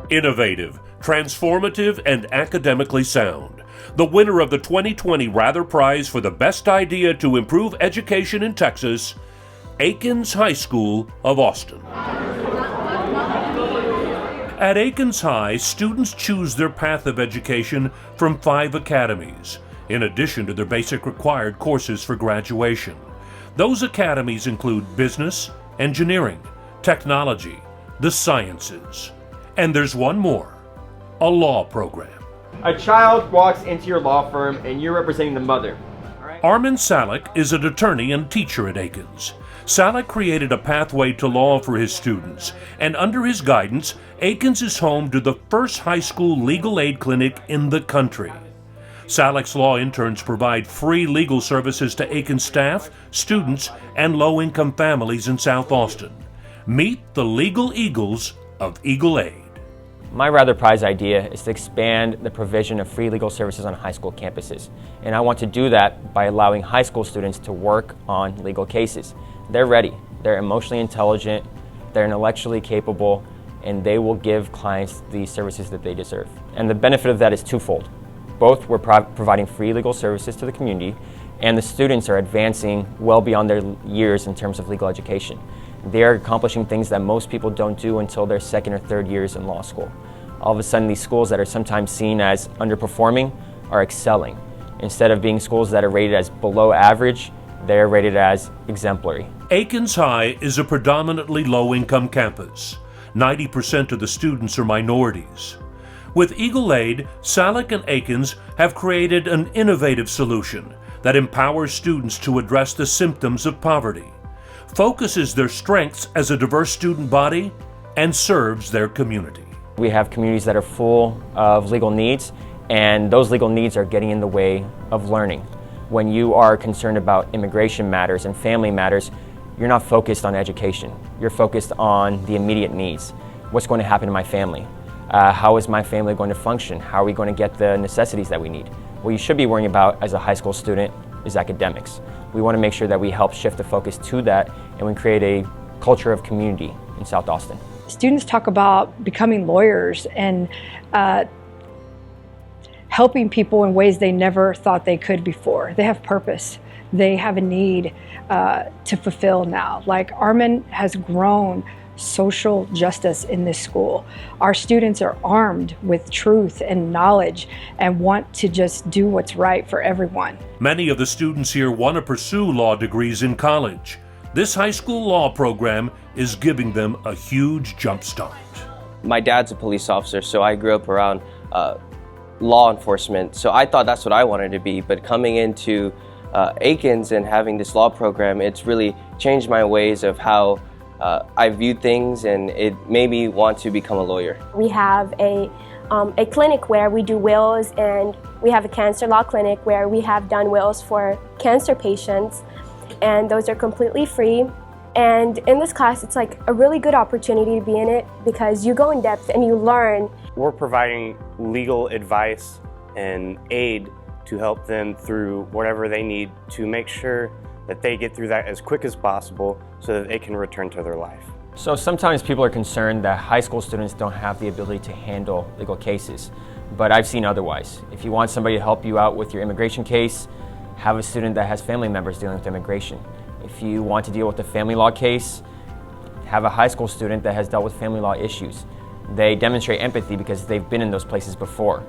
Innovative, transformative, and academically sound. The winner of the 2020 Rather Prize for the best idea to improve education in Texas, Akins High School of Austin. At Akins High, students choose their path of education from 5 academies, in addition to their basic required courses for graduation. Those academies include business, engineering, technology, the sciences, and there's one more, a law program. A child walks into your law firm and you're representing the mother. Armin Salek is an attorney and teacher at Akins. Salek created a pathway to law for his students, and under his guidance, Akins is home to the first high school legal aid clinic in the country. Salek's law interns provide free legal services to Akins staff, students, and low-income families in South Austin. Meet the legal eagles of Eagle Aid. My Rather Prize idea is to expand the provision of free legal services on high school campuses. And I want to do that by allowing high school students to work on legal cases. They're ready, they're emotionally intelligent, they're intellectually capable, and they will give clients the services that they deserve. And the benefit of that is twofold. Both we're providing free legal services to the community, and the students are advancing well beyond their years in terms of legal education. They're accomplishing things that most people don't do until their second or third years in law school. All of a sudden, these schools that are sometimes seen as underperforming are excelling. Instead of being schools that are rated as below average, they're rated as exemplary. Akins High is a predominantly low-income campus. 90% of the students are minorities. With Eagle Aid, Salek and Akins have created an innovative solution that empowers students to address the symptoms of poverty, focuses their strengths as a diverse student body, and serves their community. We have communities that are full of legal needs, and those legal needs are getting in the way of learning. When you are concerned about immigration matters and family matters, you're not focused on education. You're focused on the immediate needs. What's going to happen to my family? How is my family going to function? How are we going to get the necessities that we need? What you should be worrying about as a high school student is academics. We want to make sure that we help shift the focus to that, and we create a culture of community in South Austin. Students talk about becoming lawyers and helping people in ways they never thought they could before. They have purpose. They have a need to fulfill now. Like Armin has grown social justice in this school. Our students are armed with truth and knowledge and want to just do what's right for everyone. Many of the students here want to pursue law degrees in college. This high school law program is giving them a huge jump start. My dad's a police officer, so I grew up around law enforcement, so I thought that's what I wanted to be, but coming into Akins and having this law program, it's really changed my ways of how I view things, and it made me want to become a lawyer. We have a clinic where we do wills, and we have a cancer law clinic where we have done wills for cancer patients, and those are completely free. And in this class, it's like a really good opportunity to be in it because you go in depth and you learn. We're providing legal advice and aid to help them through whatever they need to make sure that they get through that as quick as possible so that they can return to their life. So sometimes people are concerned that high school students don't have the ability to handle legal cases, but I've seen otherwise. If you want somebody to help you out with your immigration case, have a student that has family members dealing with immigration. If you want to deal with a family law case, have a high school student that has dealt with family law issues. They demonstrate empathy because they've been in those places before.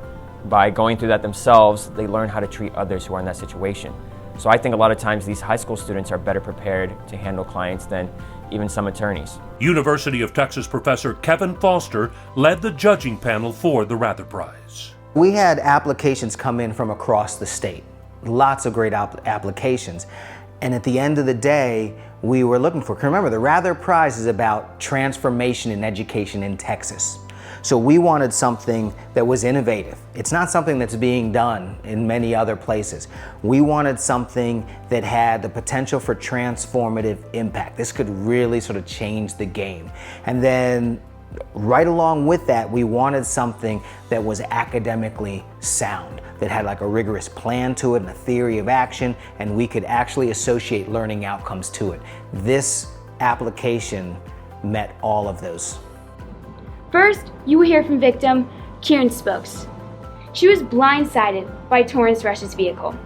By going through that themselves, they learn how to treat others who are in that situation. So I think a lot of times these high school students are better prepared to handle clients than even some attorneys. University of Texas professor Kevin Foster led the judging panel for the Rather Prize. We had applications come in from across the state, lots of great applications. And at the end of the day, we were looking for, remember, the Rather Prize is about transformation in education in Texas. So we wanted something that was innovative. It's not something that's being done in many other places. We wanted something that had the potential for transformative impact. This could really sort of change the game. And then right along with that, we wanted something that was academically sound, that had like a rigorous plan to it and a theory of action, and we could actually associate learning outcomes to it. This application met all of those. First, you will hear from victim Kieran Spokes. She was blindsided by Torrance Rush's vehicle.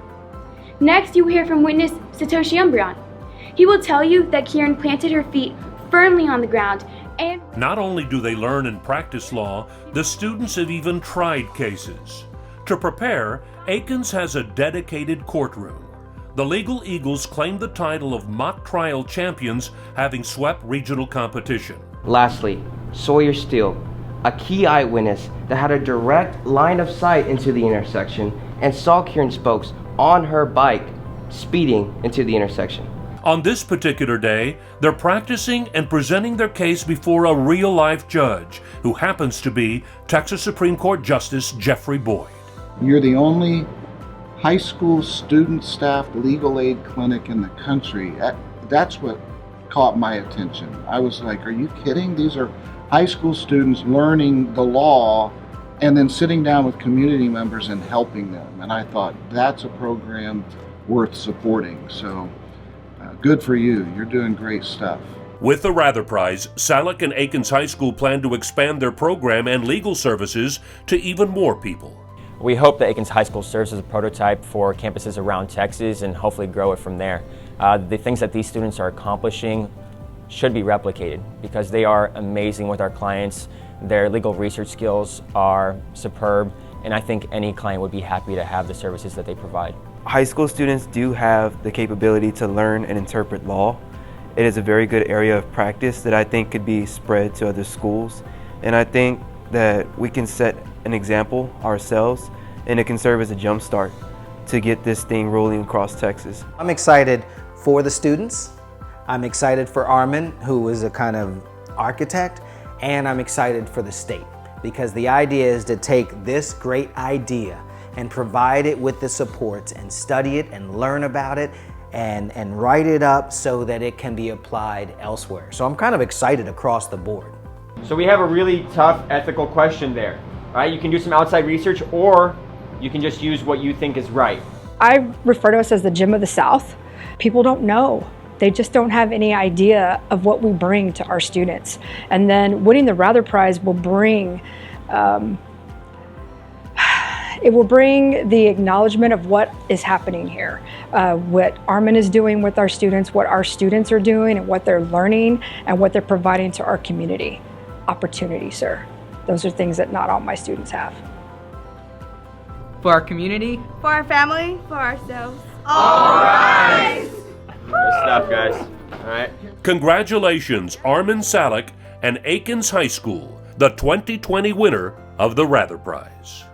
Next, you will hear from witness Satoshi Umbreon. He will tell you that Kieran planted her feet firmly on the ground and... Not only do they learn and practice law, the students have even tried cases. To prepare, Akins has a dedicated courtroom. The Legal Eagles claim the title of mock trial champions, having swept regional competition. Lastly, Sawyer Steele, a key eyewitness that had a direct line of sight into the intersection and saw Kieran Spokes on her bike speeding into the intersection. On this particular day, they're practicing and presenting their case before a real-life judge, who happens to be Texas Supreme Court Justice Jeffrey Boyd. You're the only high school student-staffed legal aid clinic in the country. That's what caught my attention. I was like, are you kidding? These are high school students learning the law and then sitting down with community members and helping them. And I thought, that's a program worth supporting. So good for you. You're doing great stuff. With the Rather Prize, Salek and Akins High School plan to expand their program and legal services to even more people. We hope that Akins High School serves as a prototype for campuses around Texas and hopefully grow it from there. The things that these students are accomplishing should be replicated because they are amazing with our clients. Their legal research skills are superb, and I think any client would be happy to have the services that they provide. High school students do have the capability to learn and interpret law. It is a very good area of practice that I think could be spread to other schools. And I think that we can set an example ourselves, and it can serve as a jump start to get this thing rolling across Texas. I'm excited for the students. I'm excited for Armin, who is a kind of architect, and I'm excited for the state because the idea is to take this great idea and provide it with the supports and study it and learn about it and write it up so that it can be applied elsewhere. So I'm kind of excited across the board. So we have a really tough ethical question there. Right? You can do some outside research or you can just use what you think is right. I refer to us as the gem of the South. People don't know. They just don't have any idea of what we bring to our students. And then winning the Rather Prize will bring it will bring the acknowledgement of what is happening here, what Armin is doing with our students, what our students are doing, and what they're learning, and what they're providing to our community. Opportunity, sir. Those are things that not all my students have. For our community. For our family. For ourselves. All right! Good stuff, guys. All right. Congratulations, Armin Salek and Akins High School, the 2020 winner of the Rather Prize.